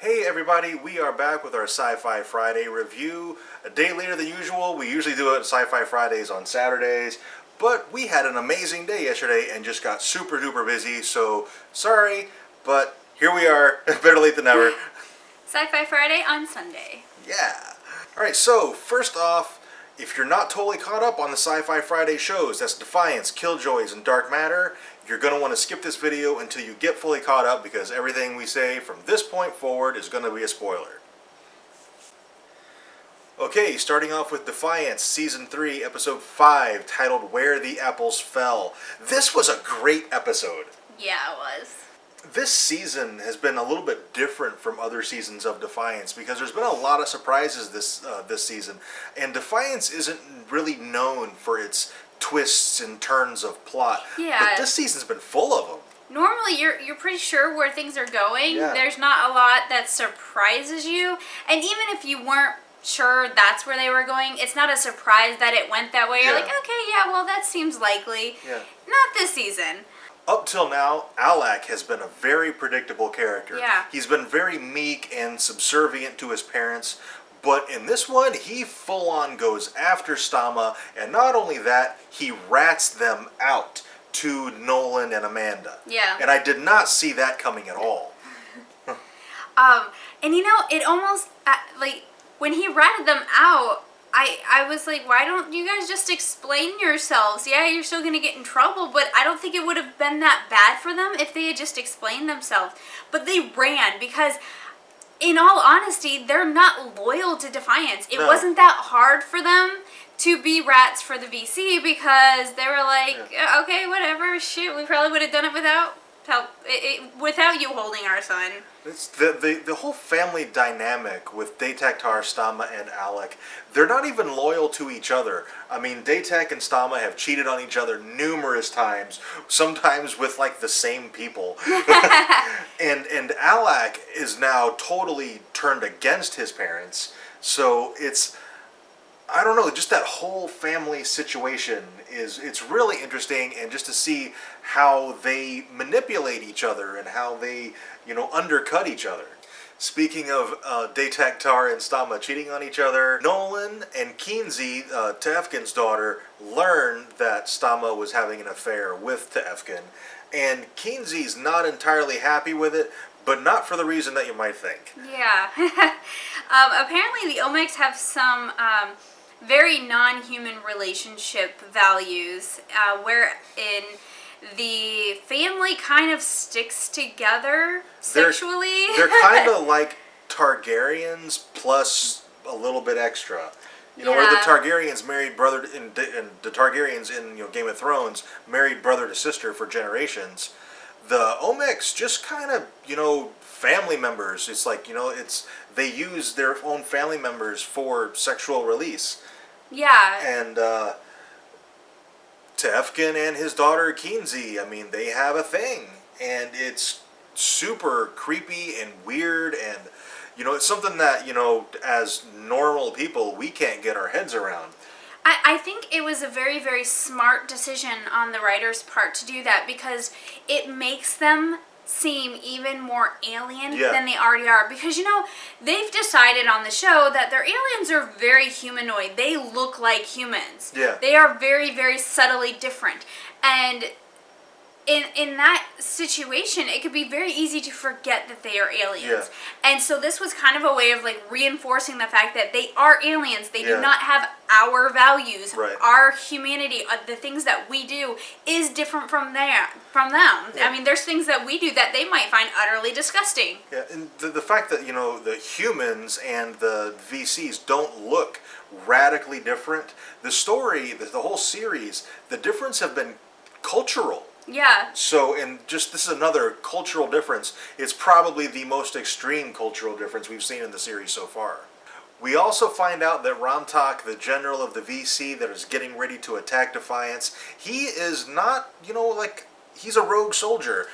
Hey everybody, we are back with our SYFY Friday review. A day later than usual. We usually do it SYFY Fridays on Saturdays, but we had an amazing day yesterday and just got super duper busy, so sorry, but here we are, better late than never. SYFY Friday on Sunday. Yeah. Alright, so first off, if you're not totally caught up on the SYFY Friday shows, that's Defiance, Killjoys, and Dark Matter, you're going to want to skip this video until you get fully caught up because everything we say from this point forward is going to be a spoiler. Okay, starting off with Defiance, Season 3, Episode 5, titled Where the Apples Fell. This was a great episode. Yeah, it was. This season has been a little bit different from other seasons of Defiance because there's been a lot of surprises this season, and Defiance isn't really known for its twists and turns of plot. Yeah. But this season's been full of them. Normally, you're pretty sure where things are going. Yeah. There's not a lot that surprises you, and even if you weren't sure that's where they were going, it's not a surprise that it went that way. You're like, okay, yeah, well, that seems likely. Yeah. Not this season. Up till now, Alec has been a very predictable character. Yeah. He's been very meek and subservient to his parents, but in this one, he full-on goes after Stama, and not only that, he rats them out to Nolan and Amanda. Yeah. And I did not see that coming at all. And you know, it almost, like, when he ratted them out, I was like, why don't you guys just explain yourselves? Yeah, you're still going to get in trouble, but I don't think it would have been that bad for them if they had just explained themselves. But they ran because, in all honesty, they're not loyal to Defiance. It wasn't that hard for them to be rats for the VC because they were like, okay, whatever, shit, we probably would have done it without help, without you holding our son. It's the whole family dynamic with Datek, Stama, and Alec, they're not even loyal to each other. I mean, Datek and Stama have cheated on each other numerous times, sometimes with like the same people. and Alec is now totally turned against his parents, so it's, I don't know, just that whole family situation it's really interesting, and just to see how they manipulate each other and how they, undercut each other. Speaking of Datek, and Stama cheating on each other, Nolan and Kinsey, Tefkin's daughter, learned that Stama was having an affair with Tefkin, and Kinsey's not entirely happy with it, but not for the reason that you might think. Yeah. Apparently the Olmecs have some very non-human relationship values, wherein the family kind of sticks together sexually. They're kind of like Targaryens plus a little bit extra. Where the Targaryens married brother, and the Targaryens in Game of Thrones married brother to sister for generations. The Olmecs just kind of, family members. It's like, they use their own family members for sexual release. Yeah. And Tefkin and his daughter Kinsey, I mean, they have a thing. And it's super creepy and weird, and, it's something that, as normal people, we can't get our heads around. I think it was a very, very smart decision on the writer's part to do that, because it makes them seem even more alien than they already are. Because, they've decided on the show that their aliens are very humanoid. They look like humans. Yeah. They are very, very subtly different. And in that situation, it could be very easy to forget that they are aliens. Yeah. And so this was kind of a way of like reinforcing the fact that they are aliens. They do not have our values. Right. Our humanity, the things that we do, is different from them. Yeah. I mean, there's things that we do that they might find utterly disgusting. Yeah, and the fact that, the humans and the VCs don't look radically different. The story, the whole series, the difference have been cultural. Yeah. So, this is another cultural difference. It's probably the most extreme cultural difference we've seen in the series so far. We also find out that Ramtak, the general of the VC that is getting ready to attack Defiance, he is not, he's a rogue soldier.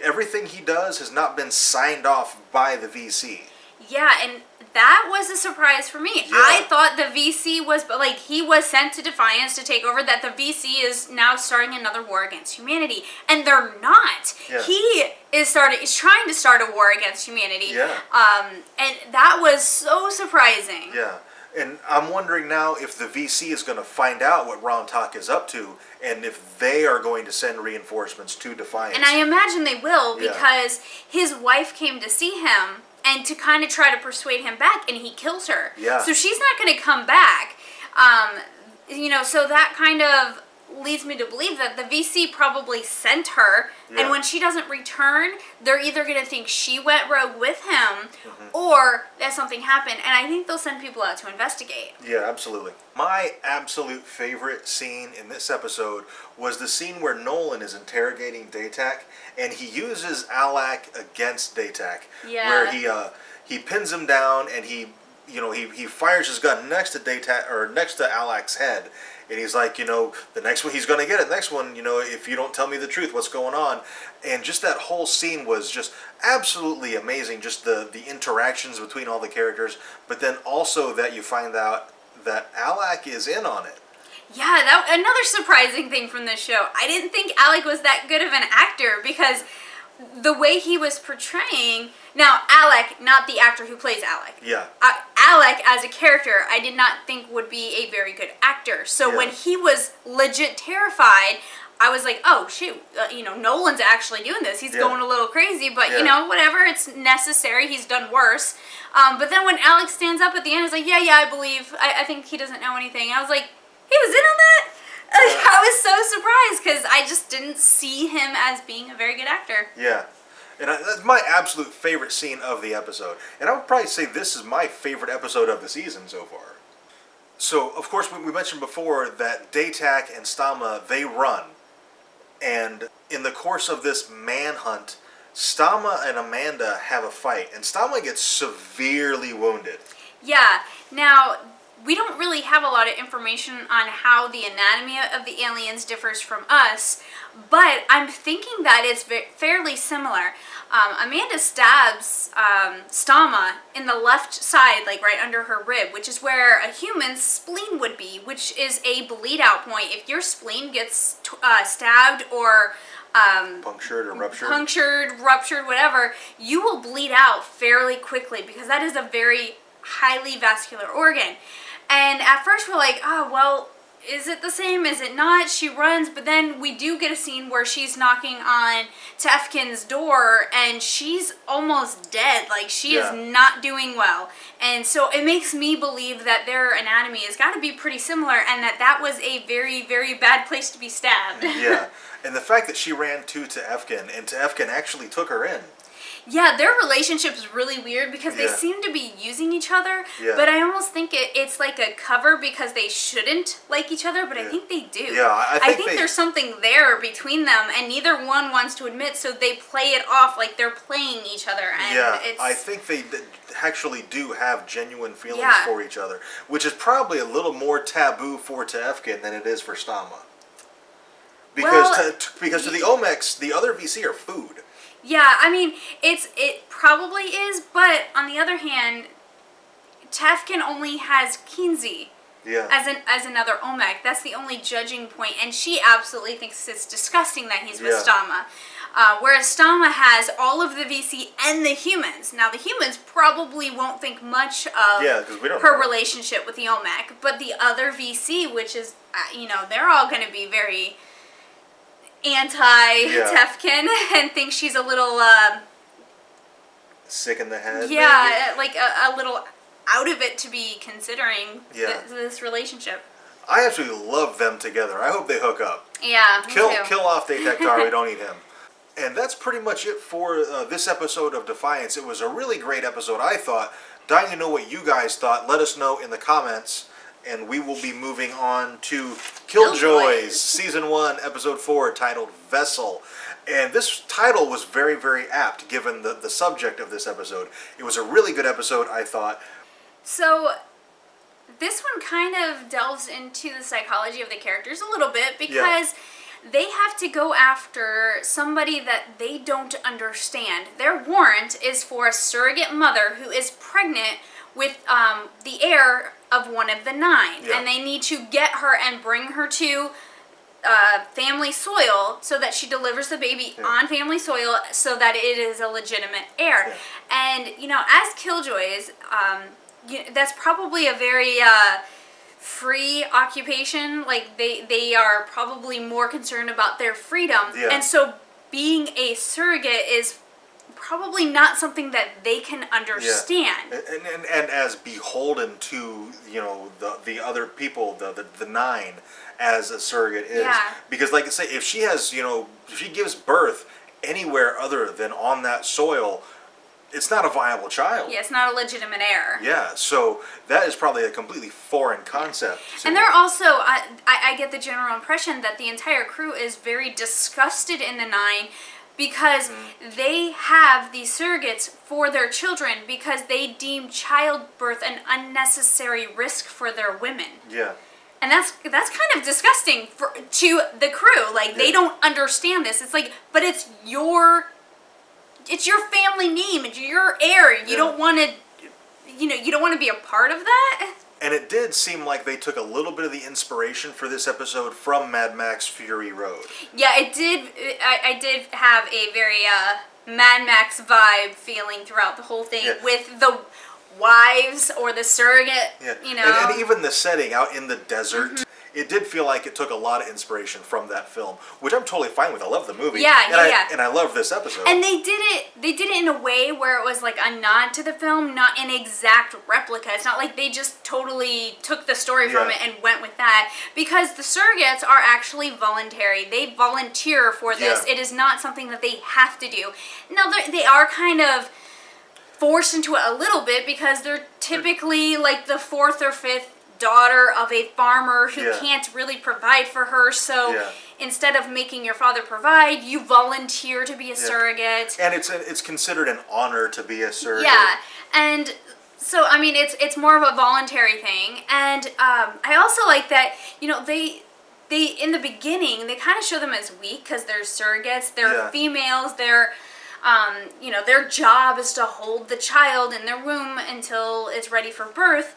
Everything he does has not been signed off by the VC. Yeah, and that was a surprise for me. Yeah. I thought the VC was, but like, he was sent to Defiance to take over, that the VC is now starting another war against humanity. And they're not. Yeah. He is trying to start a war against humanity. Yeah. And that was so surprising. Yeah. And I'm wondering now if the VC is going to find out what Rontak is up to, and if they are going to send reinforcements to Defiance. And I imagine they will, Yeah. because his wife came to see him and to kind of try to persuade him back, and he kills her. Yeah. So she's not going to come back. So that kind of leads me to believe that the VC probably sent her, Yeah. and when she doesn't return, they're either going to think she went rogue with him, Mm-hmm. or that something happened, and I think they'll send people out to investigate. Yeah, absolutely. My absolute favorite scene in this episode was the scene where Nolan is interrogating Daytak, and he uses Alak against Daytak. Yeah. Where he pins him down, and he fires his gun next to Daytak, or next to Alak's head, and he's like, the next one he's going to get it. The next one, if you don't tell me the truth, what's going on? And just that whole scene was just absolutely amazing. Just the interactions between all the characters, but then also that you find out that Alak is in on it. Yeah, another surprising thing from this show. I didn't think Alec was that good of an actor, because the way he was portraying... Now, Alec, not the actor who plays Alec. Yeah. Alec, as a character, I did not think would be a very good actor. So Yeah. when he was legit terrified, I was like, oh, shoot, Nolan's actually doing this. He's Yeah. going a little crazy, but, Yeah. whatever, it's necessary. He's done worse. But then when Alex stands up at the end, he's like, yeah, I believe. I think he doesn't know anything. I was like, he was in on that? I was so surprised, because I just didn't see him as being a very good actor. Yeah. And that's my absolute favorite scene of the episode. And I would probably say this is my favorite episode of the season so far. So, of course, we mentioned before that Daytak and Stama, they run. And in the course of this manhunt, Stama and Amanda have a fight. And Stama gets severely wounded. Yeah. Now, we don't really have a lot of information on how the anatomy of the aliens differs from us, but I'm thinking that it's fairly similar. Amanda stabs Stama in the left side, like right under her rib, which is where a human's spleen would be, which is a bleed out point. If your spleen gets stabbed or Punctured or ruptured. ruptured, whatever, you will bleed out fairly quickly, because that is a very highly vascular organ. And at first we're like, oh, well, is it the same? Is it not? She runs, but then we do get a scene where she's knocking on Tefkin's door, and she's almost dead. Like, she Yeah. is not doing well. And so it makes me believe that their anatomy has got to be pretty similar, and that was a very, very bad place to be stabbed. Yeah. And the fact that she ran to Tefkin, and Tefkin actually took her in. Yeah, their relationship is really weird, because they Yeah. seem to be using each other, Yeah. but I almost think it's like a cover, because they shouldn't like each other, but I Yeah. think they do. Yeah, I think there's something there between them, and neither one wants to admit, so they play it off like they're playing each other. And Yeah, it's... I think they actually do have genuine feelings Yeah. for each other, which is probably a little more taboo for Tefkin than it is for Stama. Because because to the Olmecs, the other VC are food. Yeah, I mean, it probably is, but on the other hand, Tefkin only has Kinsey Yeah. as another Olmec. That's the only judging point, and she absolutely thinks it's disgusting that he's with Yeah. Stama. Whereas Stama has all of the VC and the humans. Now, the humans probably won't think much of Yeah, 'cause we don't her know. relationship with the Olmec, but the other VC, which is, they're all going to be very anti-Tefkin and think she's a little, Sick in the head. yeah, like a little out of it to be considering Yeah. this relationship. I absolutely love them together. I hope they hook up. Yeah, me too. Kill off Daytak. We don't need him. And that's pretty much it for this episode of Defiance. It was a really great episode, I thought. Dying to know what you guys thought. Let us know in the comments. And we will be moving on to Killjoys, Season 1, Episode 4, titled Vessel. And this title was very, very apt, given the subject of this episode. It was a really good episode, I thought. So, this one kind of delves into the psychology of the characters a little bit, because they have to go after somebody that they don't understand. Their warrant is for a surrogate mother who is pregnant with the heir of one of the 9. Yeah. And they need to get her and bring her to family soil so that she delivers the baby on family soil so that it is a legitimate heir. Yeah. And, as Killjoys, that's probably a very free occupation. Like, they are probably more concerned about their freedom. Yeah. And so being a surrogate is probably not something that they can understand. Yeah. And as beholden to the other people, the 9 as a surrogate is. Yeah. Because like I say, if she has if she gives birth anywhere other than on that soil, it's not a viable child. Yeah, it's not a legitimate heir. Yeah, so that is probably a completely foreign concept. And they're also, I get the general impression that the entire crew is very disgusted in the 9 because they have these surrogates for their children because they deem childbirth an unnecessary risk for their women. Yeah. And that's kind of disgusting to the crew. Like, they don't understand this. It's like, but it's your family name. It's your heir. You don't want to, you don't want to be a part of that. And it did seem like they took a little bit of the inspiration for this episode from Mad Max Fury Road. Yeah, it did. I did have a very Mad Max vibe feeling throughout the whole thing with the wives or the surrogate, And even the setting out in the desert, it did feel like it took a lot of inspiration from that film, which I'm totally fine with. I love the movie. And I love this episode. And they did it in a way where it was like a nod to the film, not an exact replica. It's not like they just totally took the story from it and went with that, because the surrogates are actually voluntary. They volunteer for this. It is not something that they have to do. Now, they are kind of forced into it a little bit because they're typically like the 4th or 5th daughter of a farmer who can't really provide for her, so instead of making your father provide, you volunteer to be a surrogate. And it's considered an honor to be a surrogate. Yeah, and so I mean it's more of a voluntary thing, and I also like that they in the beginning they kind of show them as weak because they're surrogates, they're females, they're their job is to hold the child in their womb until it's ready for birth.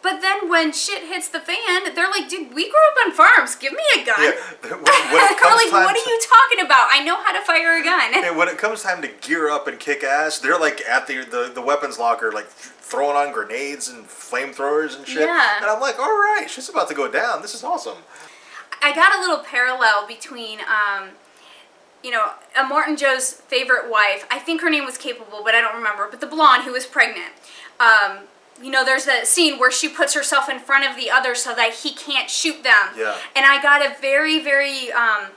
But then when shit hits the fan, they're like, dude, we grew up on farms. Give me a gun. Yeah. When it comes like, what are you talking about? I know how to fire a gun. And when it comes time to gear up and kick ass, they're like at the weapons locker, like throwing on grenades and flamethrowers and shit. Yeah. And I'm like, all right, shit's about to go down. This is awesome. I got a little parallel between, Morton Joe's favorite wife. I think her name was Capable, but I don't remember. But the blonde who was pregnant. There's a scene where she puts herself in front of the other so that he can't shoot them. Yeah. And I got a very, very,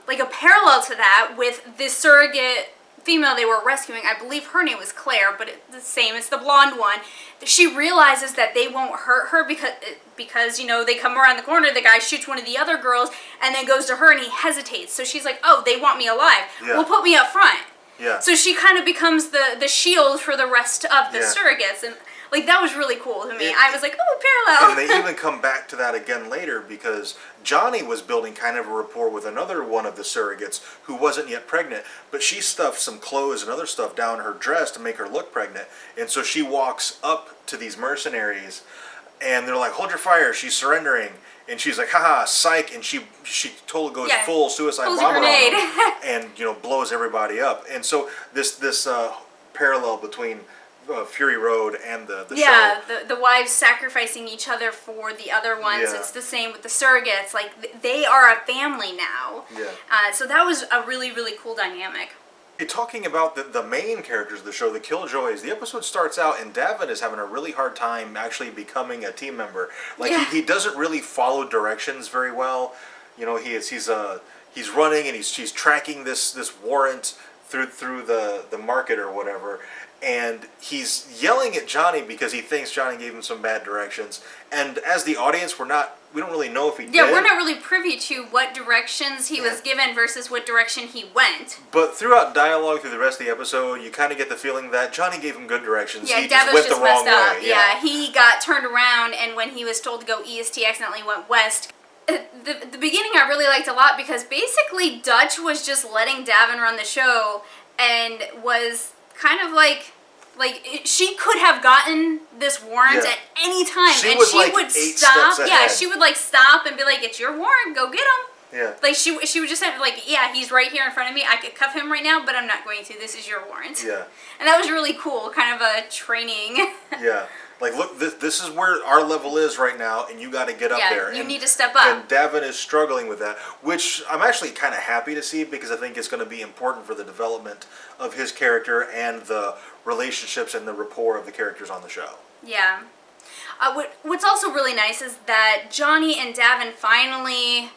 like a parallel to that with this surrogate female they were rescuing. I believe her name was Claire, but it's the same. It's the blonde one. She realizes that they won't hurt her because they come around the corner, the guy shoots one of the other girls, and then goes to her and he hesitates. So she's like, oh, they want me alive. Yeah. Well, put me up front. Yeah. So she kind of becomes the shield for the rest of the surrogates. And like, that was really cool to me. I was like, oh, parallel. And they even come back to that again later because Johnny was building kind of a rapport with another one of the surrogates who wasn't yet pregnant, but she stuffed some clothes and other stuff down her dress to make her look pregnant. And so she walks up to these mercenaries and they're like, hold your fire, she's surrendering. And she's like, haha, psych, and she totally goes full suicide bomber on them and blows everybody up. And so this parallel between Fury Road and the show. the wives sacrificing each other for the other ones. Yeah. It's the same with the surrogates. Like, they are a family now. Yeah. So that was a really, really cool dynamic. Talking about the main characters of the show, the Killjoys, the episode starts out and Davin is having a really hard time actually becoming a team member. Like, he doesn't really follow directions very well. He's running and he's tracking this warrant through the market or whatever. And he's yelling at Johnny because he thinks Johnny gave him some bad directions. And as the audience, we don't really know if he did. Yeah, we're not really privy to what directions he was given versus what direction he went. But throughout dialogue through the rest of the episode, you kind of get the feeling that Johnny gave him good directions. Yeah, he Davos just went the wrong messed up. way. Yeah, he got turned around, and when he was told to go east, he accidentally went west. the beginning I really liked a lot because basically Dutch was just letting Davin run the show and was kind of like she could have gotten this warrant at any time, she and was she like would 8 stop. steps Yeah, ahead. she would like stop and be like, "It's your warrant. Go get him." Yeah. Like she would just have like, "Yeah, he's right here in front of me. I could cuff him right now, but I'm not going to. This is your warrant." Yeah. And that was really cool, kind of a training. Yeah. Like, look, this is where our level is right now, and you got to get up there. You and, need to step up. And Davin is struggling with that, which I'm actually kind of happy to see because I think it's going to be important for the development of his character and the relationships and the rapport of the characters on the show. Yeah. What's also really nice is that Johnny and Davin finally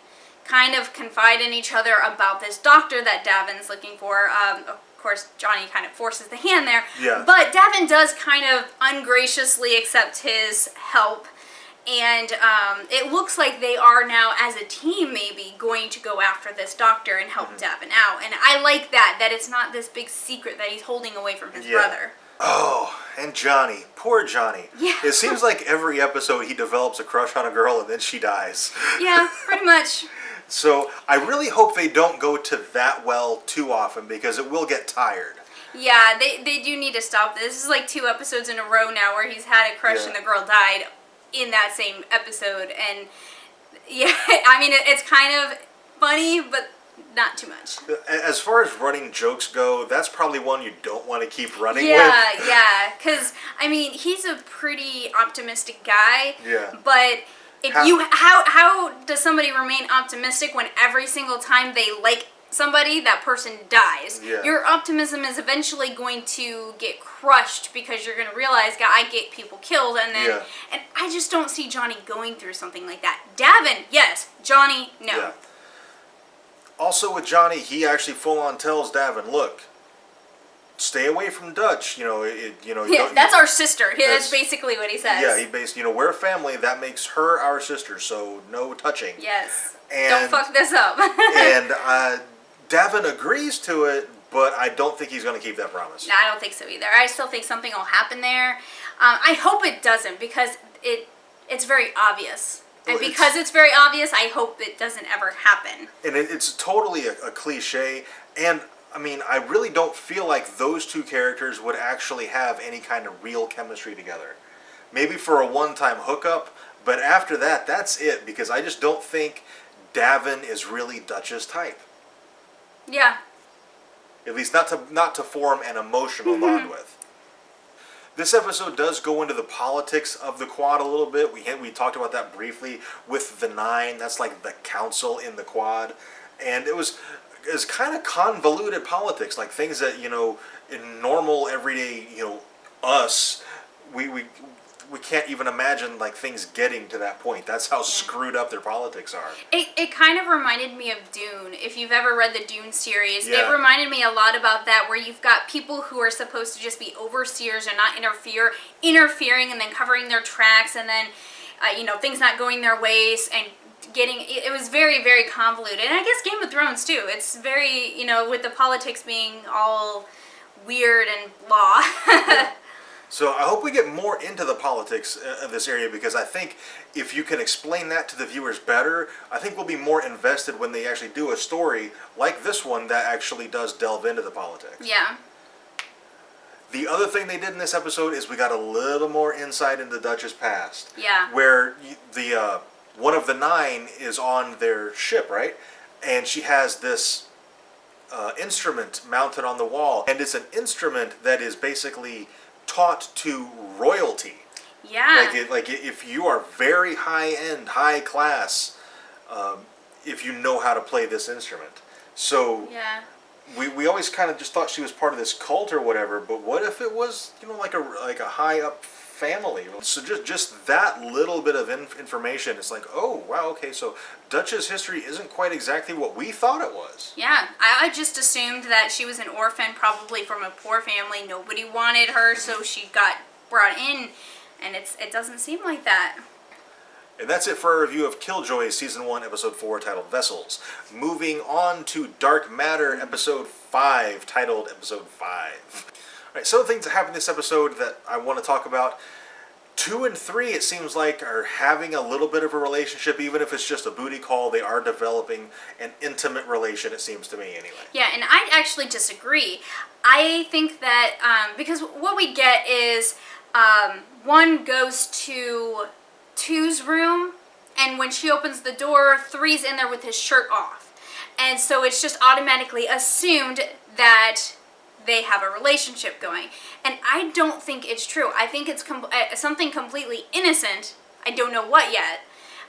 kind of confide in each other about this doctor that Davin's looking for. Of course, Johnny kind of forces the hand there. Yeah. But Davin does kind of ungraciously accept his help. And it looks like they are now, as a team, maybe going to go after this doctor and help Davin out. And I like that it's not this big secret that he's holding away from his brother. Oh, and Johnny. Poor Johnny. Yeah. It seems like every episode he develops a crush on a girl and then she dies. Yeah, pretty much. So I really hope they don't go to that well too often because it will get tired. Yeah, they do need to stop this. This is like 2 episodes in a row now where he's had a crush and the girl died in that same episode. And yeah, I mean, it's kind of funny, but not too much. As far as running jokes go, that's probably one you don't want to keep running with. Yeah, because, I mean, he's a pretty optimistic guy. Yeah. But how does somebody remain optimistic when every single time they like somebody, that person dies? Yeah. Your optimism is eventually going to get crushed because you're going to realize, God, I get people killed, and then and I just don't see Johnny going through something like that. Davin, yes. Johnny, no. Yeah. Also with Johnny, he actually full on tells Davin, look, stay away from Dutch. That's our sister. That's basically what he says. Yeah, he basically, we're a family. That makes her our sister, so no touching. Yes. And, don't fuck this up. And Davin agrees to it, but I don't think he's going to keep that promise. No, I don't think so either. I still think something will happen there. I hope it doesn't because it's very obvious. And because it's very obvious, I hope it doesn't ever happen. And it's totally a cliche. And, I mean, I really don't feel like those two characters would actually have any kind of real chemistry together. Maybe for a one-time hookup, but after that, that's it. Because I just don't think Davin is really Dutch's type. Yeah. At least not to form an emotional bond with. This episode does go into the politics of the Quad a little bit. We talked about that briefly with the 9. That's like the council in the Quad. And it was kind of convoluted politics, like things that, in normal, everyday, us, we can't even imagine like things getting to that point. That's how screwed up their politics are. It kind of reminded me of Dune. If you've ever read the Dune series, Yeah. it reminded me a lot about that, where you've got people who are supposed to just be overseers and not interfering and then covering their tracks, and then things not going their ways and it was very, very convoluted. And I guess Game of Thrones too. It's very, with the politics being all weird and blah. Yeah. So I hope we get more into the politics of this area, because I think if you can explain that to the viewers better, I think we'll be more invested when they actually do a story like this one that actually does delve into the politics. Yeah. The other thing they did in this episode is we got a little more insight into Dutch's past. Yeah. Where the one of the 9 is on their ship, right? And she has this instrument mounted on the wall, and it's an instrument that is basically taught to royalty. Yeah. Like if you are very high-end, high class, if you know how to play this instrument. So yeah. We always kind of just thought she was part of this cult or whatever, but what if it was, like a high-up family? So just that little bit of information, it's like, oh, wow, okay, so Dutch's history isn't quite exactly what we thought it was. Yeah, I just assumed that she was an orphan, probably from a poor family. Nobody wanted her, so she got brought in, and it doesn't seem like that. And that's it for our review of Killjoys Season 1, Episode 4, titled Vessels. Moving on to Dark Matter, Episode 5, titled Episode 5. Alright, some of the things that happened in this episode that I want to talk about. 2 and 3, it seems like, are having a little bit of a relationship, even if it's just a booty call. They are developing an intimate relation, it seems to me, anyway. Yeah, and I actually disagree. I think that, because what we get is, 1 goes to 2's room, and when she opens the door, 3's in there with his shirt off. And so it's just automatically assumed that they have a relationship going. And I don't think it's true. I think it's something completely innocent. I don't know what yet.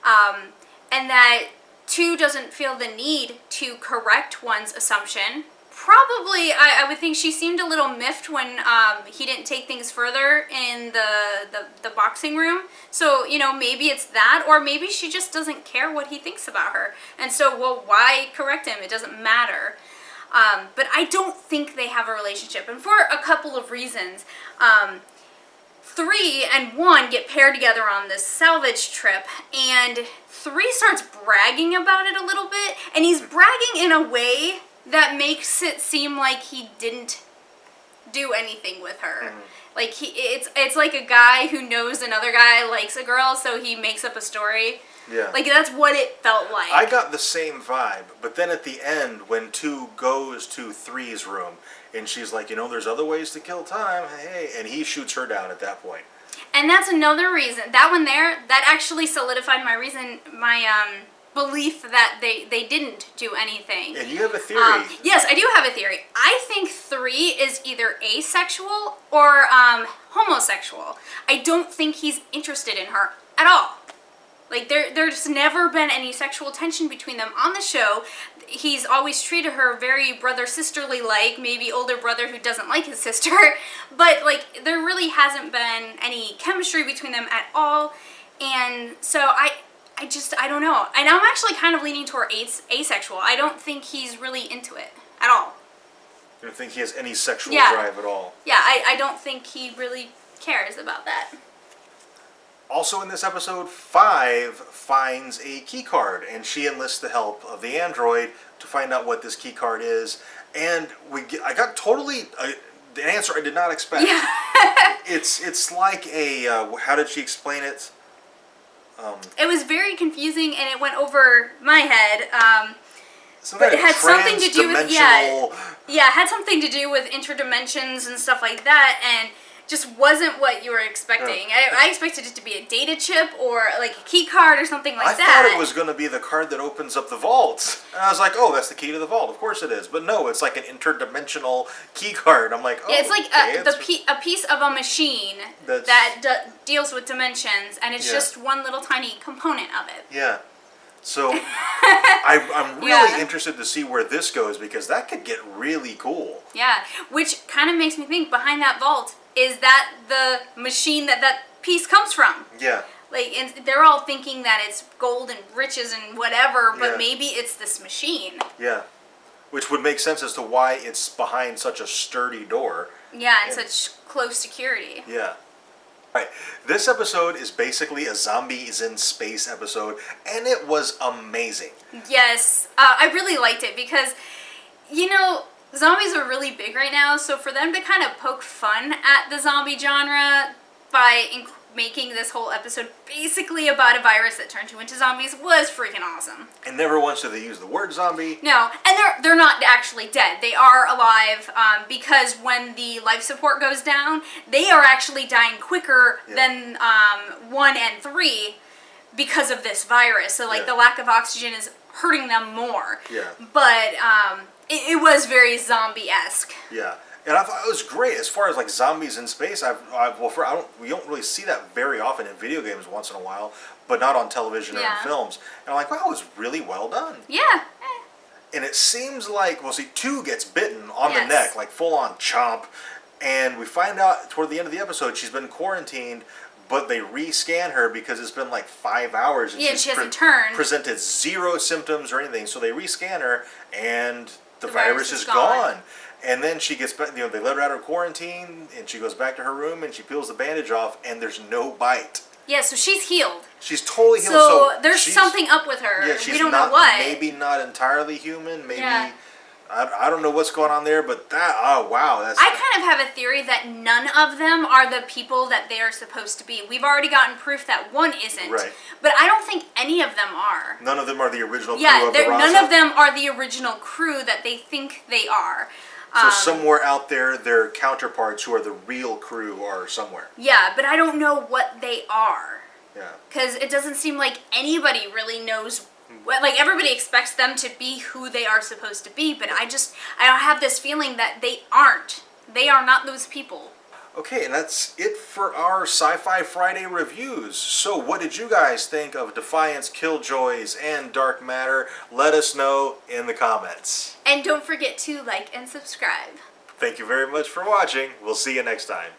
And that 2 doesn't feel the need to correct 1's assumption. Probably, I would think she seemed a little miffed when he didn't take things further in the boxing room. So, you know, maybe it's that, or maybe she just doesn't care what he thinks about her. And so, well, why correct him? It doesn't matter. But I don't think they have a relationship, and for a couple of reasons. 3 and 1 get paired together on this salvage trip, and 3 starts bragging about it a little bit, and he's bragging in a way that makes it seem like he didn't do anything with her. Mm-hmm. Like, it's like a guy who knows another guy likes a girl, so he makes up a story. Yeah. Like, that's what it felt like. I got the same vibe, but then at the end, when 2 goes to 3's room, and she's like, you know, there's other ways to kill time, hey, and he shoots her down at that point. And that's another reason. That one there, that actually solidified my belief that they didn't do anything. And you have a theory. Yes, I do have a theory. I think 3 is either asexual or homosexual. I don't think he's interested in her at all. Like, there's never been any sexual tension between them on the show. He's always treated her very brother-sisterly-like, maybe older brother who doesn't like his sister. But, like, there really hasn't been any chemistry between them at all. And so I don't know. And I'm actually kind of leaning toward asexual. I don't think he's really into it at all. You don't think he has any sexual drive at all? Yeah, I don't think he really cares about that. Also in this episode, 5 finds a key card, and she enlists the help of the android to find out what this key card is. And I got totally the answer I did not expect. Yeah. It's like a how did she explain it? It was very confusing, and it went over my head. But it had something to do with it had something to do with interdimensions and stuff like that, and just wasn't what you were expecting. I expected it to be a data chip or like a key card or something like that. I thought it was going to be the card that opens up the vault. And I was like, oh, that's the key to the vault. Of course it is. But no, it's like an interdimensional key card. I'm like, oh, yeah, it's like a piece of a machine that deals with dimensions, and it's just one little tiny component of it. Yeah. So I'm really interested to see where this goes, because that could get really cool. Yeah, which kind of makes me think behind that vault is that the machine that piece comes from. Yeah. Like, and they're all thinking that it's gold and riches and whatever, but maybe it's this machine. Yeah. Which would make sense as to why it's behind such a sturdy door. Yeah, and such close security. Yeah. All right. This episode is basically a Zombies in Space episode, and it was amazing. Yes. I really liked it because, you know, zombies are really big right now, so for them to kind of poke fun at the zombie genre by making this whole episode basically about a virus that turned you into zombies was freaking awesome. And never once do they use the word zombie. No, and they're not actually dead. They are alive because when the life support goes down, they are actually dying quicker than 1 and 3 because of this virus. So, like, the lack of oxygen is hurting them more. Yeah. But it was very zombie-esque. Yeah. And I thought it was great as far as like zombies in space. We don't really see that very often in video games once in a while, but not on television or in films. And I'm like, wow, it was really well done. Yeah. And it seems like, 2 gets bitten on the neck, like full on chomp. And we find out toward the end of the episode she's been quarantined, but they re-scan her because it's been like 5 hours and she hasn't turned. Presented 0 symptoms or anything. So they re-scan her and the virus is gone. And then she gets back, they let her out of quarantine, and she goes back to her room, and she peels the bandage off, and there's no bite. Yeah, so she's healed. She's totally healed. So there's something up with her. Yeah, she's we don't know what. Maybe not entirely human. Maybe I don't know what's going on there, but oh wow, that's. I kind of have a theory that none of them are the people that they are supposed to be. We've already gotten proof that one isn't. Right. But I don't think any of them are. None of them are the original crew Yeah, of the Raza. none of them are the original crew that they think they are. So somewhere out there, their counterparts who are the real crew are somewhere. Yeah, but I don't know what they are. Yeah. Because it doesn't seem like anybody really knows. Like, everybody expects them to be who they are supposed to be, but I have this feeling that they aren't. They are not those people. Okay, and that's it for our SYFY Friday reviews. So what did you guys think of Defiance, Killjoys, and Dark Matter? Let us know in the comments. And don't forget to like and subscribe. Thank you very much for watching. We'll see you next time.